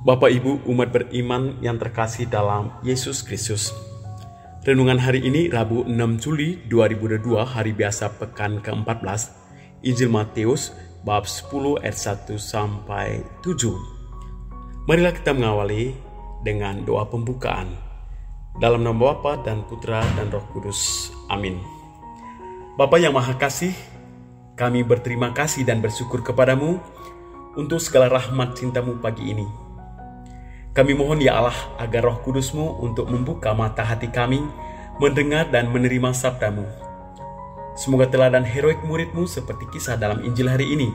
Bapak Ibu umat beriman yang terkasih dalam Yesus Kristus. Renungan hari ini Rabu 6 Juli 2022, hari biasa pekan ke-14, Injil Matius bab 10 ayat 1 sampai 7. Marilah kita mengawali dengan doa pembukaan. Dalam nama Bapa dan Putra dan Roh Kudus. Amin. Bapa yang Maha Kasih, kami berterima kasih dan bersyukur kepadamu untuk segala rahmat cintamu pagi ini. Kami mohon ya Allah agar Roh Kudus-Mu untuk membuka mata hati kami, mendengar dan menerima sabda-Mu. Semoga teladan heroik murid-Mu seperti kisah dalam Injil hari ini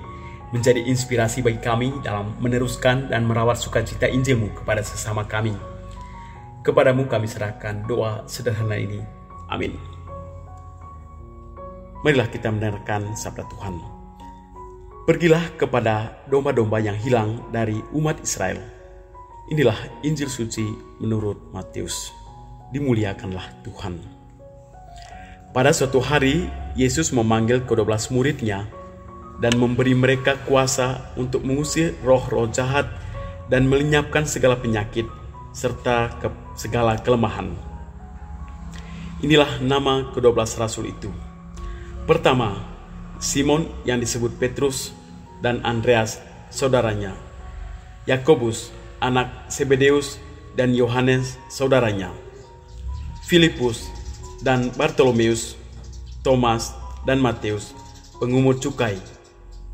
menjadi inspirasi bagi kami dalam meneruskan dan merawat sukacita Injil-Mu kepada sesama kami. Kepadamu kami serahkan doa sederhana ini. Amin. Marilah kita mendengarkan sabda Tuhan. Pergilah kepada domba-domba yang hilang dari umat Israel. Inilah Injil suci menurut Matius. Dimuliakanlah Tuhan. Pada suatu hari, Yesus memanggil ke-12 muridnya dan memberi mereka kuasa untuk mengusir roh-roh jahat dan melenyapkan segala penyakit serta segala kelemahan. Inilah nama ke-12 rasul itu. Pertama, Simon yang disebut Petrus dan Andreas saudaranya, Yakobus anak Zebedeus dan Yohanes saudaranya, Filipus dan Bartolomeus, Thomas dan Matius pengumpul cukai,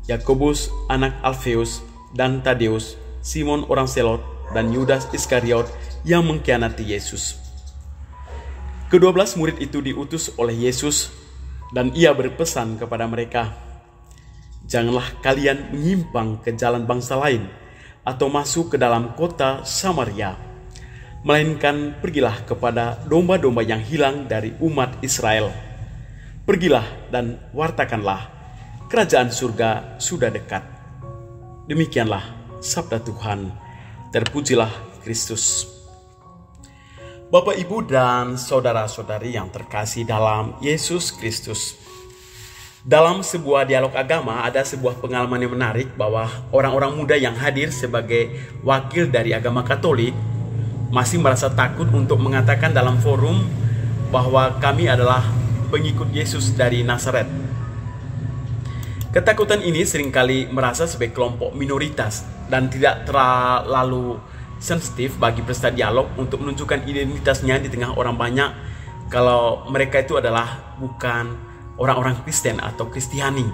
Yakobus anak Alfeus dan Tadeus, Simon orang Selot dan Yudas Iskariot yang mengkhianati Yesus. Ke-12 murid itu diutus oleh Yesus dan ia berpesan kepada mereka, "Janganlah kalian menyimpang ke jalan bangsa lain atau masuk ke dalam kota Samaria, melainkan pergilah kepada domba-domba yang hilang dari umat Israel. Pergilah dan wartakanlah, kerajaan surga sudah dekat." Demikianlah sabda Tuhan. Terpujilah Kristus. Bapak, Ibu, dan saudara-saudari yang terkasih dalam Yesus Kristus. Dalam sebuah dialog agama ada sebuah pengalaman yang menarik bahwa orang-orang muda yang hadir sebagai wakil dari agama Katolik masih merasa takut untuk mengatakan dalam forum bahwa kami adalah pengikut Yesus dari Nazaret. Ketakutan ini seringkali merasa sebagai kelompok minoritas dan tidak terlalu sensitif bagi peserta dialog untuk menunjukkan identitasnya di tengah orang banyak kalau mereka itu adalah bukan orang-orang Kristen atau Kristiani.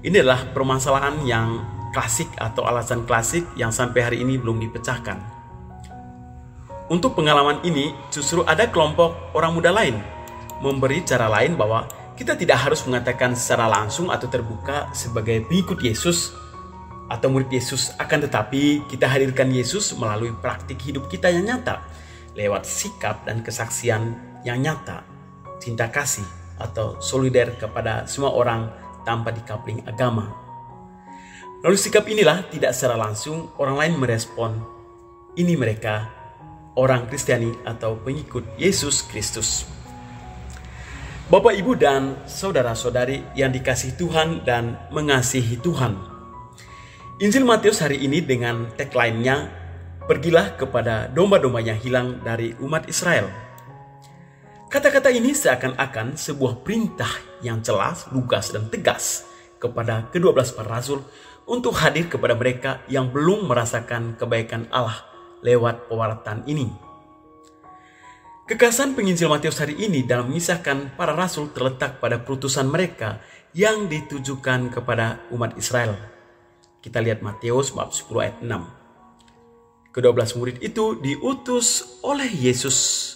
Ini adalah permasalahan yang klasik atau alasan klasik yang sampai hari ini belum dipecahkan. Untuk pengalaman ini justru ada kelompok orang muda lain memberi cara lain bahwa kita tidak harus mengatakan secara langsung atau terbuka sebagai pengikut Yesus atau murid Yesus, akan tetapi kita hadirkan Yesus melalui praktik hidup kita yang nyata, lewat sikap dan kesaksian yang nyata, cinta kasih atau solider kepada semua orang tanpa dikapling agama. Lalu sikap inilah tidak secara langsung orang lain merespon, ini mereka orang Kristiani atau pengikut Yesus Kristus. Bapak, Ibu, dan saudara-saudari yang dikasihi Tuhan dan mengasihi Tuhan. Injil Matius hari ini dengan tagline-nya, "Pergilah kepada domba-domba yang hilang dari umat Israel." Kata-kata ini seakan-akan sebuah perintah yang jelas, lugas, dan tegas kepada ke-12 para rasul untuk hadir kepada mereka yang belum merasakan kebaikan Allah lewat pewartaan ini. Kekhasan penginjil Matius hari ini dalam mengisahkan para rasul terletak pada perutusan mereka yang ditujukan kepada umat Israel. Kita lihat Matius bab 10 ayat 6. Ke-12 murid itu diutus oleh Yesus.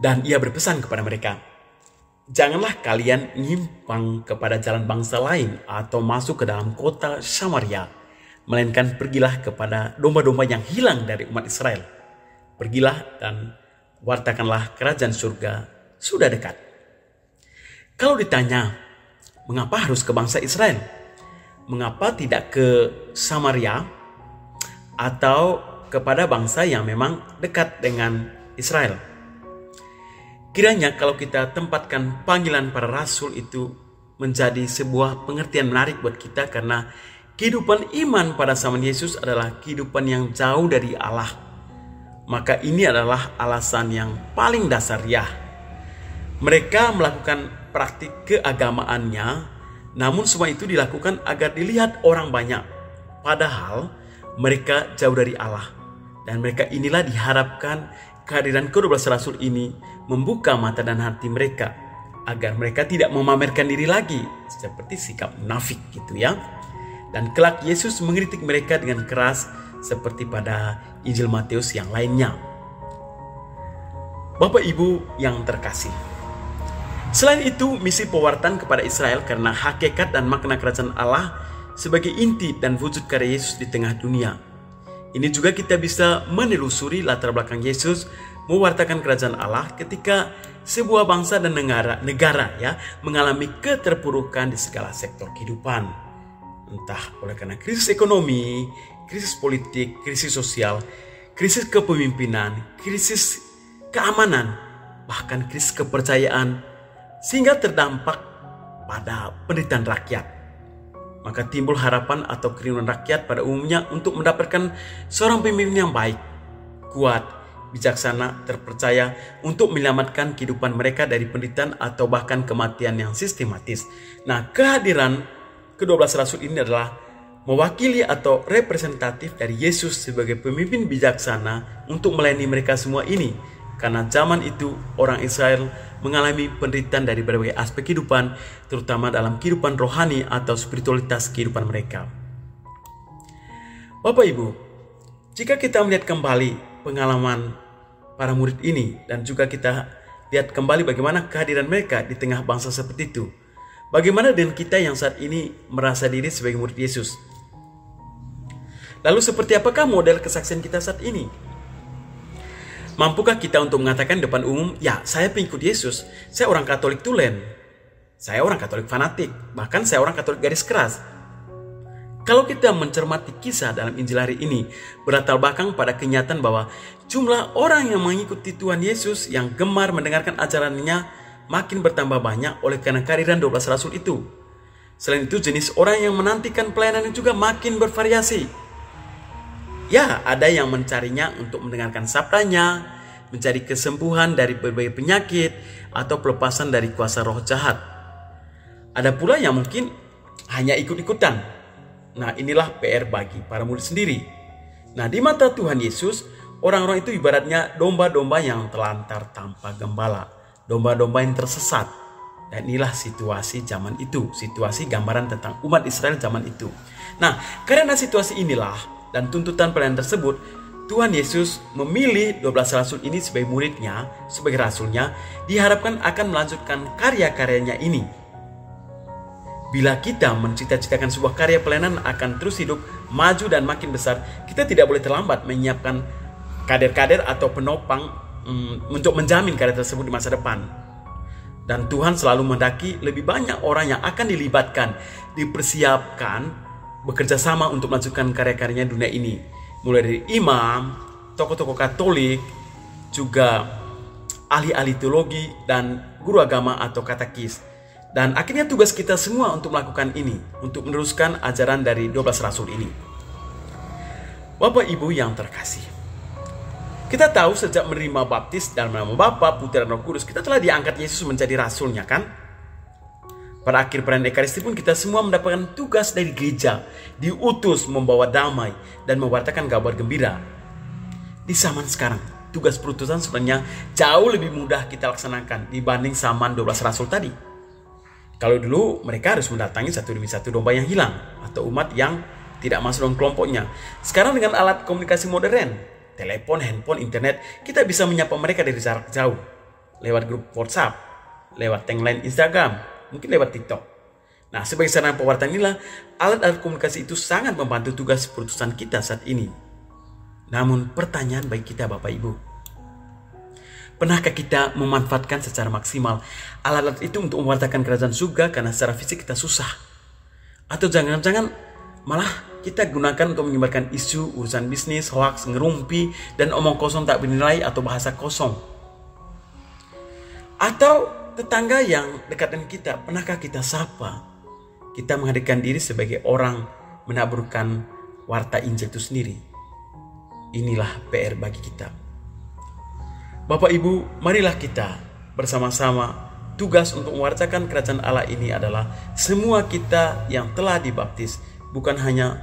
Dan ia berpesan kepada mereka, "Janganlah kalian menyimpang kepada jalan bangsa lain atau masuk ke dalam kota Samaria, melainkan pergilah kepada domba-domba yang hilang dari umat Israel. Pergilah dan wartakanlah, kerajaan surga sudah dekat." Kalau ditanya, mengapa harus ke bangsa Israel? Mengapa tidak ke Samaria atau kepada bangsa yang memang dekat dengan Israel? Kiranya kalau kita tempatkan panggilan para rasul itu menjadi sebuah pengertian menarik buat kita, karena kehidupan iman pada zaman Yesus adalah kehidupan yang jauh dari Allah. Maka ini adalah alasan yang paling dasar ya. Mereka melakukan praktik keagamaannya, namun semua itu dilakukan agar dilihat orang banyak. Padahal mereka jauh dari Allah. Dan mereka inilah diharapkan kehadiran ke-12 rasul ini membuka mata dan hati mereka agar mereka tidak memamerkan diri lagi seperti sikap munafik gitu ya. Dan kelak Yesus mengkritik mereka dengan keras seperti pada Injil Matius yang lainnya. Bapak Ibu yang terkasih, selain itu misi pewartaan kepada Israel karena hakikat dan makna kerajaan Allah sebagai inti dan wujud karya Yesus di tengah dunia. Ini juga kita bisa menelusuri latar belakang Yesus mewartakan kerajaan Allah ketika sebuah bangsa dan negara ya mengalami keterpurukan di segala sektor kehidupan. Entah oleh karena krisis ekonomi, krisis politik, krisis sosial, krisis kepemimpinan, krisis keamanan, bahkan krisis kepercayaan, sehingga terdampak pada penderitaan rakyat. Maka timbul harapan atau kerinduan rakyat pada umumnya untuk mendapatkan seorang pemimpin yang baik, kuat, bijaksana, terpercaya untuk menyelamatkan kehidupan mereka dari penderitaan atau bahkan kematian yang sistematis. Nah, kehadiran ke-12 rasul ini adalah mewakili atau representatif dari Yesus sebagai pemimpin bijaksana untuk melayani mereka semua ini. Karena zaman itu orang Israel mengalami penderitaan dari berbagai aspek kehidupan, terutama dalam kehidupan rohani atau spiritualitas kehidupan mereka. Bapak Ibu, jika kita melihat kembali pengalaman para murid ini dan juga kita lihat kembali bagaimana kehadiran mereka di tengah bangsa seperti itu, bagaimana dengan kita yang saat ini merasa diri sebagai murid Yesus? Lalu seperti apakah model kesaksian kita saat ini? Mampukah kita untuk mengatakan di depan umum, ya saya pengikut Yesus, saya orang Katolik tulen, saya orang Katolik fanatik, bahkan saya orang Katolik garis keras. Kalau kita mencermati kisah dalam Injil hari ini, berlatar belakang pada kenyataan bahwa jumlah orang yang mengikuti Tuhan Yesus yang gemar mendengarkan ajarannya makin bertambah banyak oleh karena kehadiran 12 rasul itu. Selain itu, jenis orang yang menantikan pelayanan juga makin bervariasi. Ya, ada yang mencarinya untuk mendengarkan sabdanya, mencari kesembuhan dari berbagai penyakit, atau pelepasan dari kuasa roh jahat. Ada pula yang mungkin hanya ikut-ikutan. Nah, inilah PR bagi para murid sendiri. Nah, di mata Tuhan Yesus, orang-orang itu ibaratnya domba-domba yang telantar tanpa gembala, domba-domba yang tersesat. Dan inilah situasi zaman itu, situasi gambaran tentang umat Israel zaman itu. Nah, karena situasi inilah dan tuntutan pelayanan tersebut, Tuhan Yesus memilih 12 rasul ini sebagai muridnya, sebagai rasulnya, diharapkan akan melanjutkan karya-karyanya ini. Bila kita mencita-citakan sebuah karya pelayanan akan terus hidup, maju dan makin besar, kita tidak boleh terlambat menyiapkan kader-kader atau penopang untuk menjamin karya tersebut di masa depan. Dan Tuhan selalu mendaki lebih banyak orang yang akan dilibatkan, dipersiapkan, bekerja sama untuk melanjutkan karya-karyanya dunia ini. Mulai dari imam, tokoh-tokoh Katolik, juga ahli-ahli teologi, dan guru agama atau katekis. Dan akhirnya tugas kita semua untuk melakukan ini, untuk meneruskan ajaran dari 12 rasul ini. Bapak Ibu yang terkasih, kita tahu sejak menerima baptis dalam nama Bapa, Putra, dan Roh Kudus, kita telah diangkat Yesus menjadi rasulnya kan? Pada akhir perayaan Ekaristi pun kita semua mendapatkan tugas dari gereja, diutus membawa damai dan mewartakan kabar gembira. Di zaman sekarang, tugas perutusan sebenarnya jauh lebih mudah kita laksanakan dibanding zaman 12 rasul tadi. Kalau dulu mereka harus mendatangi satu demi satu domba yang hilang atau umat yang tidak masuk dalam kelompoknya. Sekarang dengan alat komunikasi modern, telepon, handphone, internet, kita bisa menyapa mereka dari jarak jauh. Lewat grup WhatsApp, lewat timeline Instagram, mungkin lewat TikTok. Nah, sebagai sarana pewartaan inilah alat-alat komunikasi itu sangat membantu tugas perutusan kita saat ini. Namun pertanyaan bagi kita Bapak Ibu, pernahkah kita memanfaatkan secara maksimal alat-alat itu untuk mewartakan kerajaan surga karena secara fisik kita susah? Atau jangan-jangan malah kita gunakan untuk menyebarkan isu, urusan bisnis, hoaks, ngerumpi, dan omong kosong tak bernilai atau bahasa kosong? Atau tetangga yang dekat dengan kita, pernahkah kita sapa? Kita menghadirkan diri sebagai orang menaburkan warta Injil itu sendiri. Inilah PR bagi kita. Bapak Ibu, marilah kita bersama-sama. Tugas untuk mewartakan kerajaan Allah ini adalah semua kita yang telah dibaptis, bukan hanya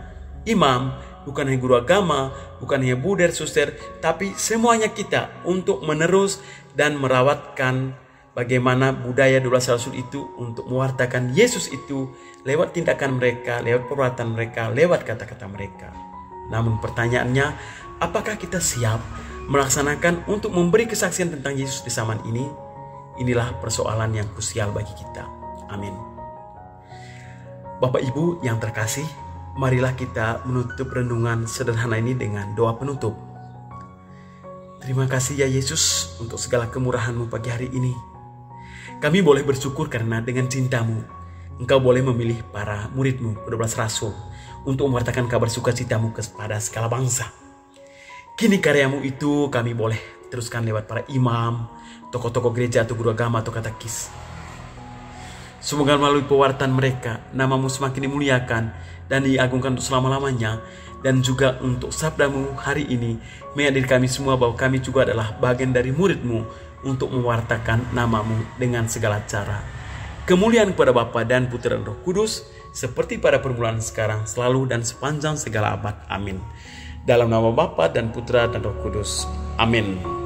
imam, bukan hanya guru agama, bukan hanya buder, suster, tapi semuanya kita untuk menerus dan merawatkan bagaimana budaya 12 rasul itu untuk mewartakan Yesus itu lewat tindakan mereka, lewat perbuatan mereka, lewat kata-kata mereka. Namun pertanyaannya, apakah kita siap melaksanakan untuk memberi kesaksian tentang Yesus di zaman ini? Inilah persoalan yang krusial bagi kita. Amin. Bapak Ibu yang terkasih, marilah kita menutup renungan sederhana ini dengan doa penutup. Terima kasih ya Yesus untuk segala kemurahan-Mu pagi hari ini. Kami boleh bersyukur karena dengan cinta-Mu, Engkau boleh memilih para murid-Mu, 12 rasul, untuk mewartakan kabar sukacita-Mu kepada segala bangsa. Kini karya-Mu itu kami boleh teruskan lewat para imam, tokoh-tokoh gereja atau guru agama atau katekis. Semoga melalui pewartaan mereka, nama-Mu semakin dimuliakan dan diagungkan untuk selama-lamanya. Dan juga untuk sabda-Mu hari ini, menghadirkan kami semua bahwa kami juga adalah bagian dari murid-Mu untuk mewartakan nama-Mu dengan segala cara. Kemuliaan kepada Bapa dan Putra dan Roh Kudus, seperti pada permulaan sekarang, selalu dan sepanjang segala abad. Amin. Dalam nama Bapa dan Putra dan Roh Kudus. Amin.